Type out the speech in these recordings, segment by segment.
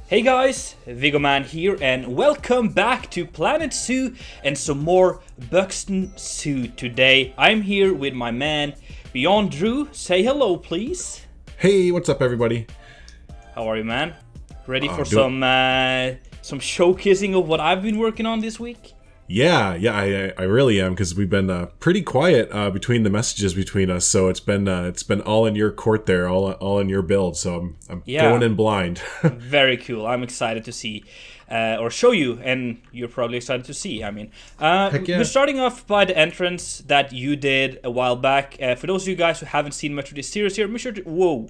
Hey guys, Vigoman here and welcome back to Planet Zoo and some more Buxton Zoo. Today I'm here with my man BeyondDrew. Say hello please. Hey, what's up everybody? How are you, man? Ready for some showcasing of what I've been working on this week? Yeah, I really am, because we've been pretty quiet between the messages between us. So it's been all in your court there, all in your build. So I'm going in blind. Very cool. I'm excited to see or show you, and you're probably excited to see. I mean, we're starting off by the entrance that you did a while back. For those of you guys who haven't seen much of this series here, make sure to whoa.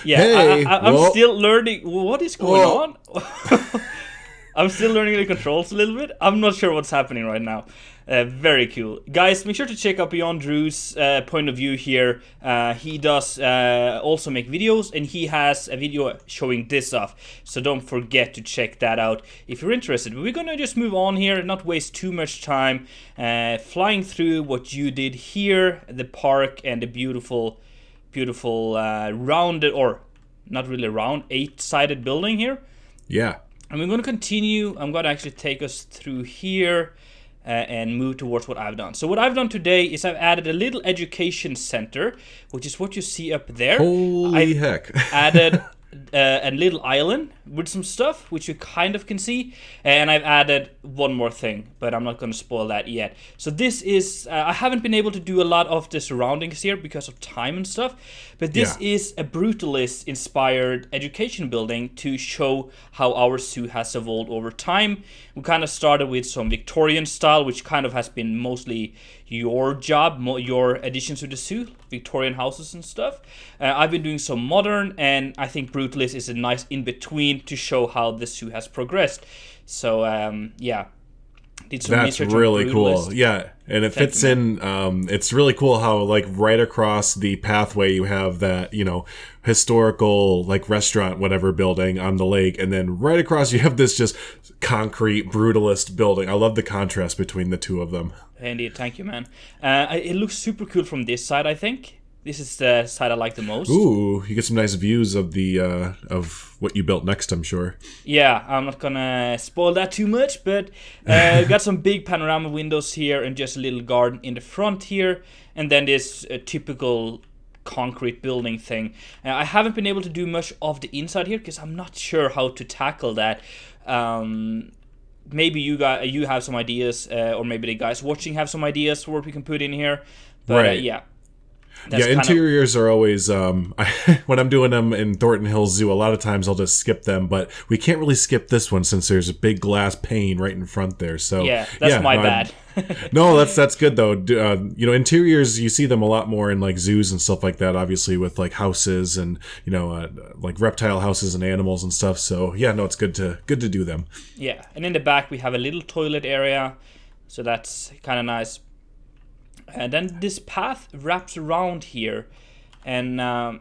Yeah, hey, I'm still learning. What is going on? I'm still learning the controls a little bit. I'm not sure what's happening right now. Very cool. Guys, make sure to check out BeyondDrew's point of view here. He does also make videos, and he has a video showing this off. So don't forget to check that out if you're interested. But we're going to just move on here, not waste too much time flying through what you did here, the park and the beautiful rounded, or not really round, 8-sided building here. Yeah. And we're going to continue. I'm going to actually take us through here and move towards what I've done. So what I've done today is I've added a little education center, which is what you see up there. Holy heck. Added a little island with some stuff, which you kind of can see. And I've added one more thing, but I'm not going to spoil that yet. So this is, I haven't been able to do a lot of the surroundings here because of time and stuff. But this is a Brutalist inspired education building to show how our zoo has evolved over time. We kind of started with some Victorian style, which kind of has been mostly your job, your additions to the zoo, Victorian houses and stuff. I've been doing some modern, and I think Brutalist is a nice in-between to show how the zoo has progressed. So, yeah. Did some That's research really on cool. Yeah, and it fits in. It's really cool how, like, right across the pathway you have that, historical, like, restaurant, whatever building on the lake, and then right across you have this just concrete Brutalist building. I love the contrast between the two of them. Indeed, thank you, man. It looks super cool from this side, I think. This is the side I like the most. Ooh, you get some nice views of the of what you built next, I'm sure. Yeah, I'm not gonna spoil that too much, but got some big panorama windows here and just a little garden in the front here, and then this typical concrete building thing. I haven't been able to do much of the inside here because I'm not sure how to tackle that. Maybe you have some ideas, or maybe the guys watching have some ideas for what we can put in here. But right. Yeah, interiors are always, when I'm doing them in Thornton Hills Zoo, a lot of times I'll just skip them, but we can't really skip this one since there's a big glass pane right in front there. So that's my bad. No, that's good though. Interiors, you see them a lot more in like zoos and stuff like that, obviously with like houses and, like reptile houses and animals and stuff. So yeah, no, it's good to do them. Yeah, and in the back we have a little toilet area, so that's kind of nice. And then this path wraps around here, and I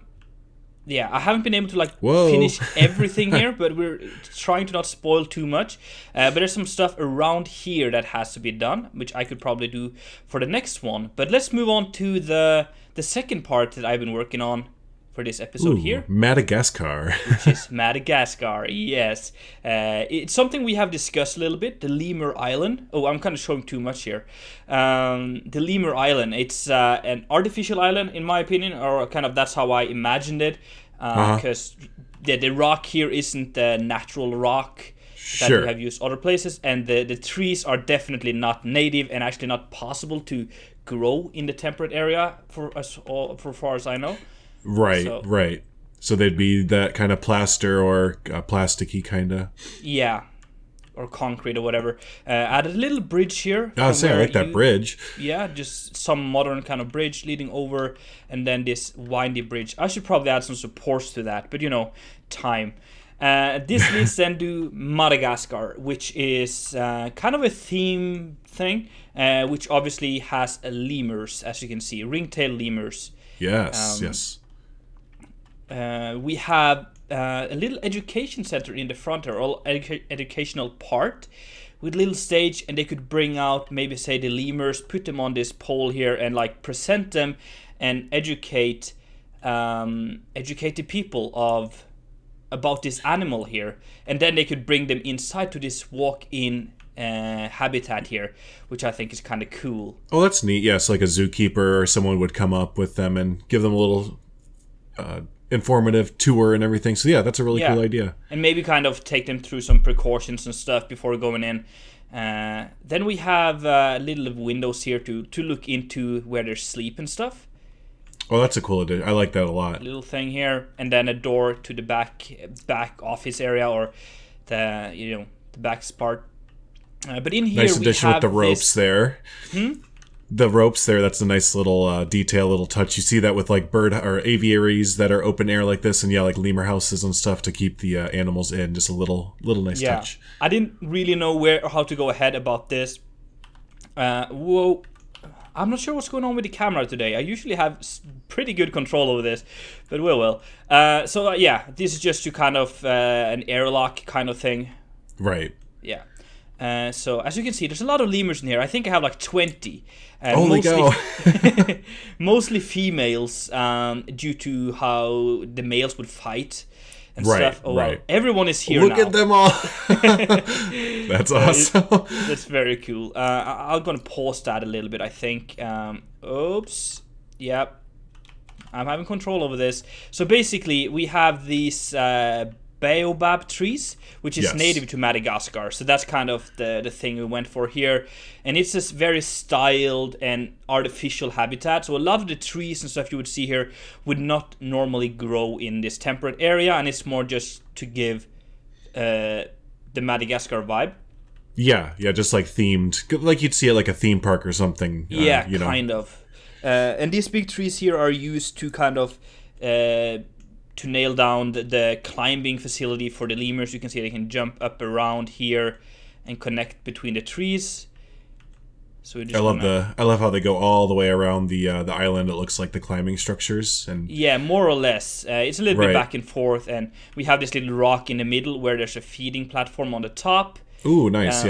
haven't been able to finish everything here, but we're trying to not spoil too much. But there's some stuff around here that has to be done, which I could probably do for the next one. But let's move on to the second part that I've been working on for this episode here. Madagascar. Which is Madagascar, yes. It's something we have discussed a little bit, the Lemur Island. Oh, I'm kind of showing too much here. The Lemur Island, it's an artificial island, in my opinion, or kind of that's how I imagined it. Because the rock here isn't the natural rock that we have used other places, and the trees are definitely not native and actually not possible to grow in the temperate area for far as I know. Right. So they'd be that kind of plaster or plasticky kind of. Yeah, or concrete or whatever. Added a little bridge here. I like that bridge. Yeah, just some modern kind of bridge leading over, and then this windy bridge. I should probably add some supports to that, but time. This leads then to Madagascar, which is kind of a theme thing, which obviously has lemurs, as you can see, ringtail lemurs. Yes. We have a little education center in the front, or all educational part, with little stage, and they could bring out, maybe say, the lemurs, put them on this pole here, and present them and educate the people of about this animal here, and then they could bring them inside to this walk-in habitat here, which I think is kind of cool. Oh, that's neat. Yes, like a zookeeper or someone would come up with them and give them a little informative tour and everything. So yeah, that's a really cool idea. And maybe kind of take them through some precautions and stuff before going in. Then we have little windows here to look into where they sleep and stuff. Oh, that's a cool addition. I like that a lot. A little thing here, and then a door to the back office area, or the back part. But in here, nice addition we have with the ropes there. The ropes there, that's a nice little detail, little touch. You see that with like bird or aviaries that are open air like this, and like lemur houses and stuff to keep the animals in. Just a little nice touch. I didn't really know where or how to go ahead about this. Whoa. I'm not sure what's going on with the camera today. I usually have pretty good control over this, but we will. So this is just to kind of an airlock kind of thing. Right. Yeah. So as you can see, there's a lot of lemurs in here. I think I have like 20. Holy cow. Mostly females, due to how the males would fight and stuff. Oh, right. Well, everyone is here now. Look at them all. That's awesome. That's very cool. I'm going to pause that a little bit, I think. Oops. Yep. I'm having control over this. So basically, we have these baobab trees, which is native to Madagascar. So that's kind of the thing we went for here. And it's this very styled and artificial habitat. So a lot of the trees and stuff you would see here would not normally grow in this temperate area. And it's more just to give the Madagascar vibe. Yeah, just like themed. Like you'd see it like a theme park or something. Kind of. And these big trees here are used to kind of... to nail down the climbing facility for the lemurs. You can see they can jump up around here and connect between the trees. So I love how they go all the way around the island. It looks like the climbing structures, and more or less. It's a little bit back and forth, and we have this little rock in the middle where there's a feeding platform on the top. Ooh, nice,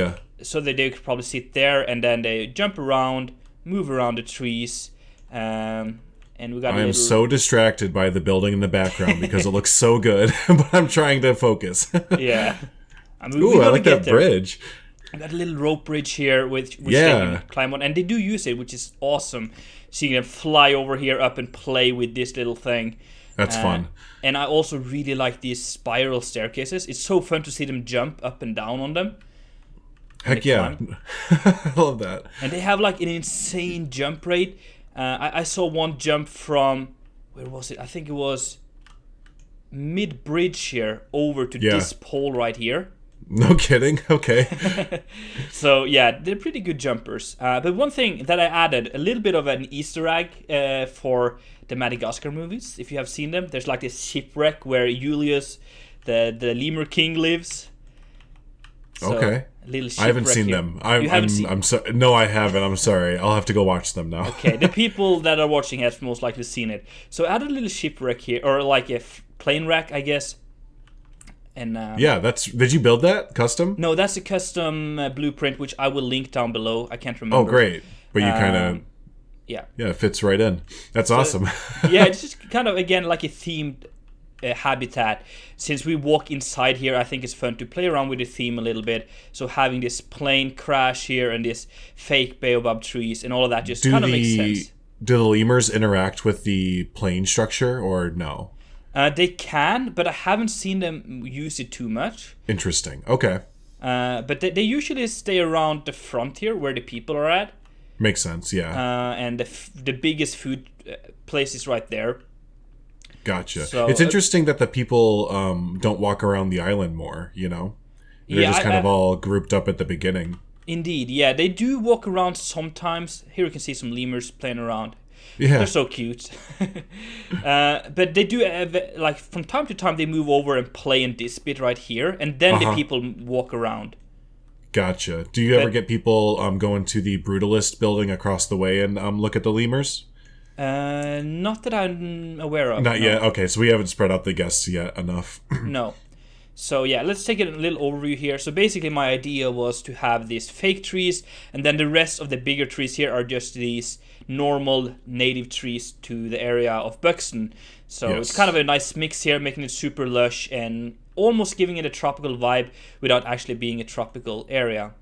So they could probably sit there, and then they jump around, move around the trees. And we got I am so distracted by the building in the background because it looks so good, but I'm trying to focus. Yeah. I like that bridge. I got a little rope bridge here, which they can climb on. And they do use it, which is awesome. Seeing them fly over here up and play with this little thing. That's fun. And I also really like these spiral staircases. It's so fun to see them jump up and down on them. Heck yeah. I love that. And they have like an insane jump rate. I saw one jump from, where was it? I think it was mid-bridge here over to this pole right here. No kidding? Okay. So, they're pretty good jumpers. But one thing that I added, a little bit of an Easter egg for the Madagascar movies, if you have seen them. There's like this shipwreck where Julius, the Lemur King, lives. So, okay. I haven't seen them. No, I haven't. I'm sorry. I'll have to go watch them now. Okay, the people that are watching have most likely seen it. So I added a little shipwreck here, or like a plane wreck, I guess. And did you build that custom? No, that's a custom blueprint, which I will link down below. I can't remember. Oh, great! But you kind of it fits right in. That's awesome. It's just kind of again like a themed habitat. Since we walk inside here, I think it's fun to play around with the theme a little bit. So having this plane crash here and this fake baobab trees and all of that just kind of makes sense. Do the lemurs interact with the plane structure or no? They can, but I haven't seen them use it too much. Interesting. Okay. But they usually stay around the front here where the people are at. Makes sense, yeah. And the biggest food place is right there. Gotcha. So, it's interesting that the people don't walk around the island more, They're just kind of all grouped up at the beginning. Indeed, yeah. They do walk around sometimes. Here you can see some lemurs playing around. Yeah. They're so cute. But they do, like, from time to time, they move over and play in this bit right here, and then the people walk around. Gotcha. Do you ever get people going to the Brutalist building across the way and look at the lemurs? Not that I'm aware of. Not yet. Okay, so we haven't spread out the guests yet enough. No. So yeah, let's take a little overview here. So basically my idea was to have these fake trees, and then the rest of the bigger trees here are just these normal native trees to the area of Buxton. So it's kind of a nice mix here, making it super lush and almost giving it a tropical vibe without actually being a tropical area.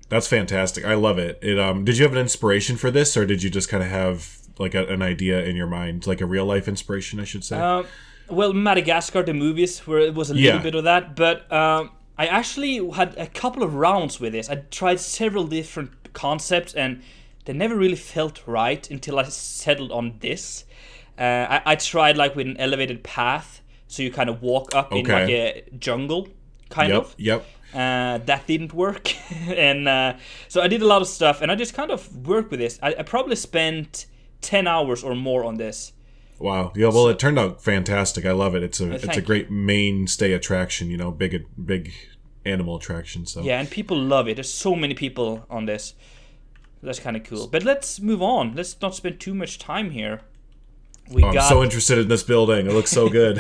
That's fantastic. I love it. Did you have an inspiration for this, or did you just kind of have like an idea in your mind, like a real life inspiration, I should say? Well, Madagascar, the movies, where it was a little bit of that, but I actually had a couple of rounds with this. I tried several different concepts, and they never really felt right until I settled on this. I tried like with an elevated path, so you kind of walk up in like a jungle, kind of. Yep. That didn't work, and so I did a lot of stuff, and I just kind of worked with this. I probably spent 10 hours or more on this. Wow. Yeah, well, it turned out fantastic. I love it. It's a great mainstay attraction, you know, big animal attraction. So yeah, and people love it. There's so many people on this. That's kind of cool. But let's move on. Let's not spend too much time here. I'm so interested in this building. It looks so good.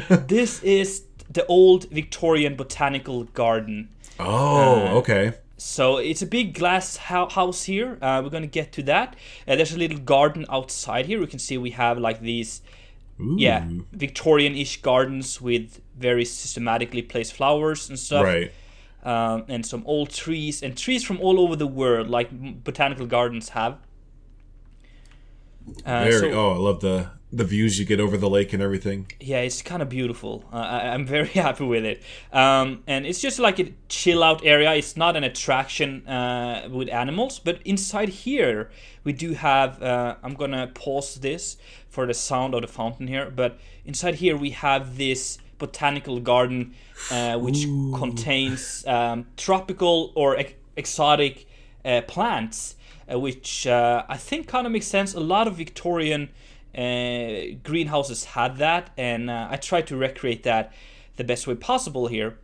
This is the old Victorian Botanical Garden. Oh, okay. So it's a big glass house here. We're going to get to that. There's a little garden outside here. We can see we have like these Victorian-ish gardens with very systematically placed flowers and stuff. Right. And some old trees. And trees from all over the world, like botanical gardens have. I love the views you get over the lake and everything. Yeah, it's kind of beautiful. I'm very happy with it. And it's just like a chill out area. It's not an attraction with animals. But inside here, we do have... I'm going to pause this for the sound of the fountain here. But inside here, we have this botanical garden which contains tropical or exotic plants. Which I think kind of makes sense. A lot of Victorian greenhouses had that, and I tried to recreate that the best way possible here.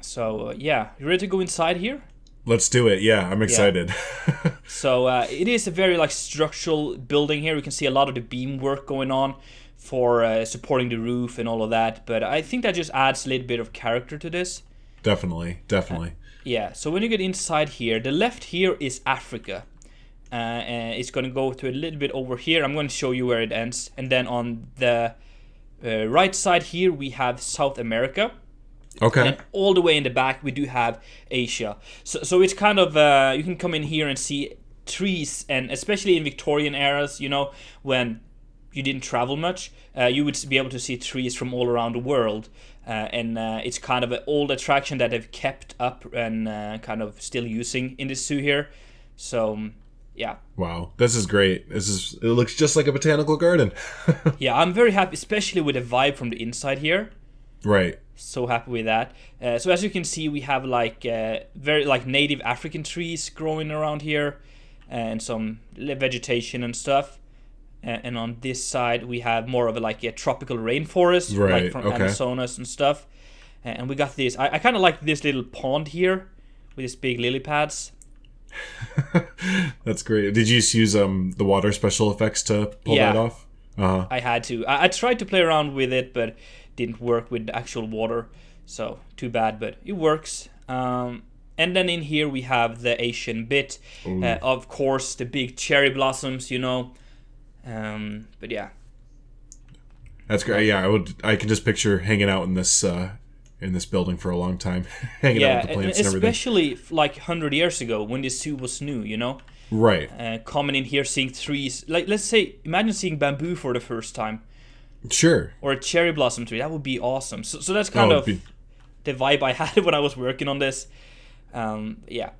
So yeah, you ready to go inside here? Let's do it. Yeah, I'm excited. Yeah. So it is a very like structural building here. We can see a lot of the beam work going on for supporting the roof and all of that. But I think that just adds a little bit of character to this. Definitely. Yeah. So when you get inside here, the left here is Africa. And it's going to go to a little bit over here. I'm going to show you where it ends. And then on the right side here, we have South America. Okay. And all the way in the back, we do have Asia. So it's kind of, you can come in here and see trees. And especially in Victorian eras, you know, when you didn't travel much, you would be able to see trees from all around the world. And it's kind of an old attraction that they've kept up and kind of still using in this zoo here. So... yeah. Wow, this is great. It looks just like a botanical garden. Yeah, I'm very happy, especially with the vibe from the inside here. Right. So happy with that. So as you can see, we have like very like native African trees growing around here, and some vegetation and stuff. And on this side, we have more of a tropical rainforest, like from Amazonas and stuff. And we got this. I kind of like this little pond here with these big lily pads. That's great. Did you just use the water special effects to pull that off? I had to. I tried to play around with it, but didn't work with the actual water. So too bad, but it works. And then in here we have the Asian bit. Of course, the big cherry blossoms, you know. But yeah. That's great. Yeah, I can just picture hanging out in this building for a long time, hanging out with the plants and everything. Especially like 100 years ago when this zoo was new, you know? Right. Coming in here, seeing trees. Like, let's say, imagine seeing bamboo for the first time. Sure. Or a cherry blossom tree. That would be awesome. So that's kind of the vibe I had when I was working on this. Yeah.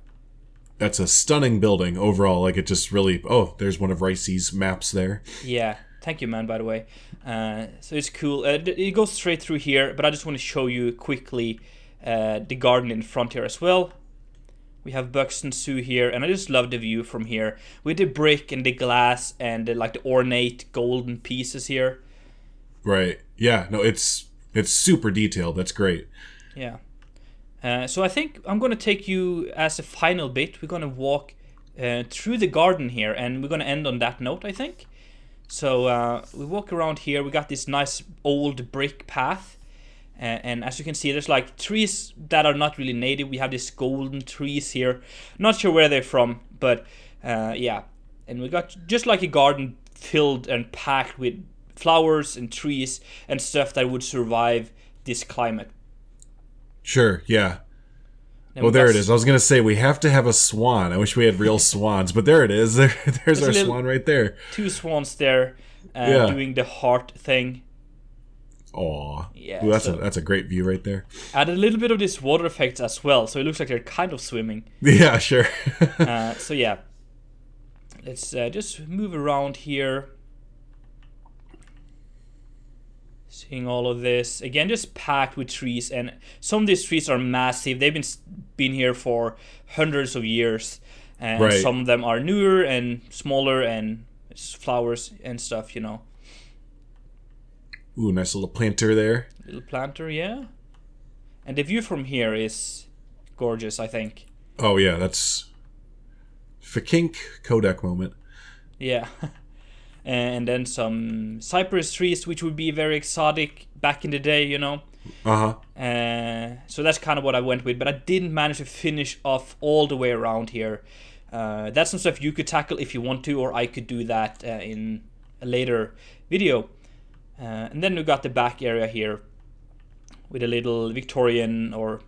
That's a stunning building overall. Like, it just really... Oh, there's one of Ricey's maps there. Yeah. Thank you, man, by the way. So it's cool. It goes straight through here, but I just want to show you quickly the garden in front here as well. We have Buxton Zoo here, and I just love the view from here with the brick and the glass and the ornate golden pieces here. Right. Yeah. No, it's super detailed. That's great. Yeah. So I think I'm going to take you as a final bit. We're going to walk through the garden here, and we're going to end on that note, I think. So we walk around here. We got this nice old brick path, And as you can see, there's like trees that are not really native. We have these golden trees here. Not sure where they're from, but yeah. And we got just like a garden filled and packed with flowers and trees and stuff that would survive this climate. Sure, yeah. Oh, there it is. I was going to say, we have to have a swan. I wish we had real swans, but there it is. There's our swan right there. 2 swans there doing the heart thing. Aw. Yeah, ooh, that's a great view right there. Added a little bit of this water effects as well, so it looks like they're kind of swimming. Yeah, sure. So yeah. Let's just move around here. Seeing all of this. Again, just packed with trees. And some of these trees are massive. They've been here for hundreds of years. And right. Some of them are newer and smaller and flowers and stuff, you know. Ooh, nice little planter there. Little planter, yeah. And the view from here is gorgeous, I think. Oh, yeah, that's... Fakink Kodak moment. Yeah. And then some cypress trees, which would be very exotic back in the day, you know. So that's kind of what I went with, but I didn't manage to finish off all the way around here. That's some stuff you could tackle if you want to, or I could do that in a later video. And then we got the back area here with a little Victorian or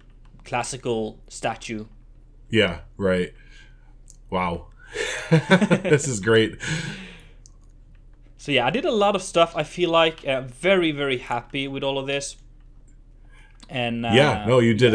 classical statue. Yeah, right. Wow. This is great. So yeah, I did a lot of stuff. I feel like very, very happy with all of this. And yeah, no, you did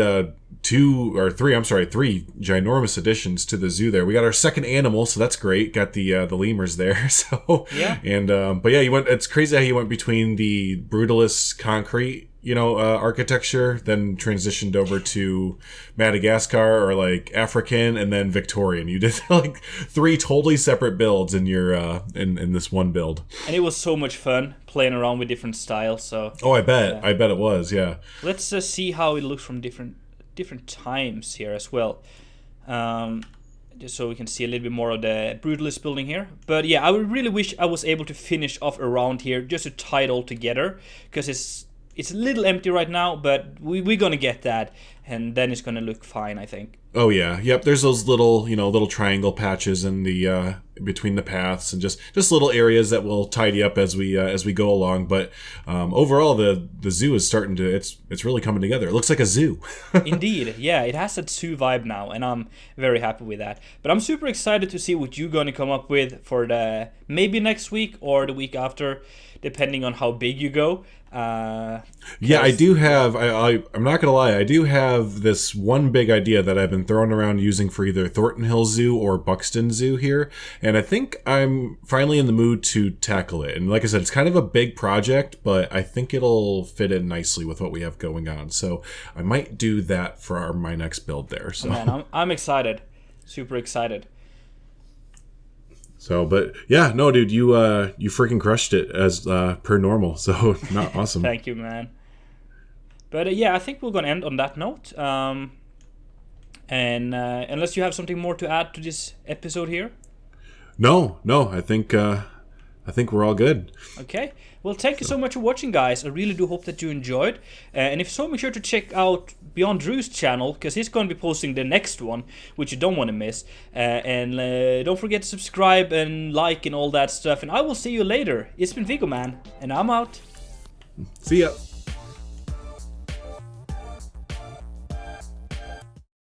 three ginormous additions to the zoo there. We got our second animal, so that's great. Got the lemurs there. So yeah, and but yeah, you went. It's crazy how you went between the Brutalist concrete, architecture, then transitioned over to Madagascar or like African, and then Victorian. You did like 3 totally separate builds in your in this one build. And it was so much fun playing around with different styles. So I bet it was. Yeah. Let's see how it looks from different times here as well. Just so we can see a little bit more of the Brutalist building here. But yeah, I would really wish I was able to finish off around here just to tie it all together, because it's a little empty right now, but we're gonna get that, and then it's gonna look fine, I think. Oh yeah, yep. There's those little triangle patches in the between the paths, and just little areas that will tidy up as we go along. But overall, the zoo is starting to it's really coming together. It looks like a zoo. Indeed, yeah, it has that zoo vibe now, and I'm very happy with that. But I'm super excited to see what you're gonna come up with for the maybe next week or the week after, depending on how big you go. Yeah, I do have. I'm not gonna lie. I do have this one big idea that I've been throwing around using for either Thornton Hill Zoo or Buxton Zoo here, and I think I'm finally in the mood to tackle it. And like I said, it's kind of a big project, but I think it'll fit in nicely with what we have going on. So I might do that for my next build there. So man, I'm excited, super excited. So, but yeah, no, dude, you freaking crushed it as per normal. So, not awesome. Thank you, man. But yeah, I think we're gonna end on that note. And unless you have something more to add to this episode here. No, I think we're all good. Okay. Well, thank you so much for watching, guys. I really do hope that you enjoyed. And if so, make sure to check out Beyond Drew's channel, because he's going to be posting the next one, which you don't want to miss. And don't forget to subscribe and like and all that stuff. And I will see you later. It's been Viggo, man, and I'm out. See ya.